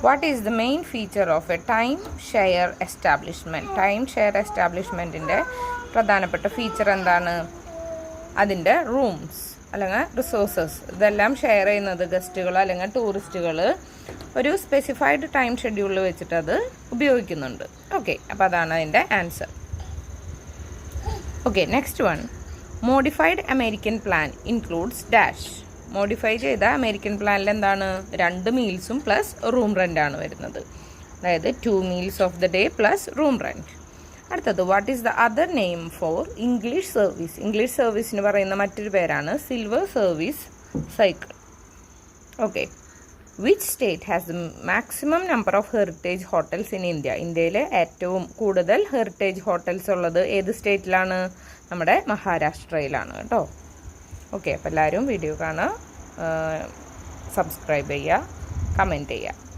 What is the main feature of a time share establishment? Time share എസ്റ്റാബ്ലിഷ്മെൻറ്റിൻ്റെ പ്രധാനപ്പെട്ട feature എന്താണ്? അതിൻ്റെ rooms അല്ലെങ്കിൽ റിസോഴ്സസ് ഇതെല്ലാം ഷെയർ ചെയ്യുന്നത് ഗസ്റ്റുകൾ അല്ലെങ്കിൽ ടൂറിസ്റ്റുകൾ ഒരു സ്പെസിഫൈഡ് ടൈം ഷെഡ്യൂളിൽ വെച്ചിട്ട് അത് ഉപയോഗിക്കുന്നുണ്ട്. ഓക്കെ, അപ്പോൾ അതാണ് അതിൻ്റെ answer. Okay, next one. Modified American plan includes dash. Modify ചെയ്ത അമേരിക്കൻ പ്ലാനിൽ എന്താണ്? 2 മീൽസും പ്ലസ് റൂം റെൻ്റാണ് വരുന്നത്. അതായത് 2 meals of the day plus room rent. അടുത്തത്, what is the other name for English service? English സർവീസിന് പറയുന്ന മറ്റൊരു പേരാണ് silver service cycle. Okay, which state has the maximum number of heritage hotels in India? ഇന്ത്യയിൽ ഏറ്റവും കൂടുതൽ heritage hotels ഉള്ളത് ഏത് സ്റ്റേറ്റിലാണ്? നമ്മുടെ മഹാരാഷ്ട്രയിലാണ് കേട്ടോ. ഓക്കെ, അപ്പോൾ എല്ലാവരും വീഡിയോ കാണുക, സബ്സ്ക്രൈബ് ചെയ്യുക, കമൻറ്റ് ചെയ്യുക.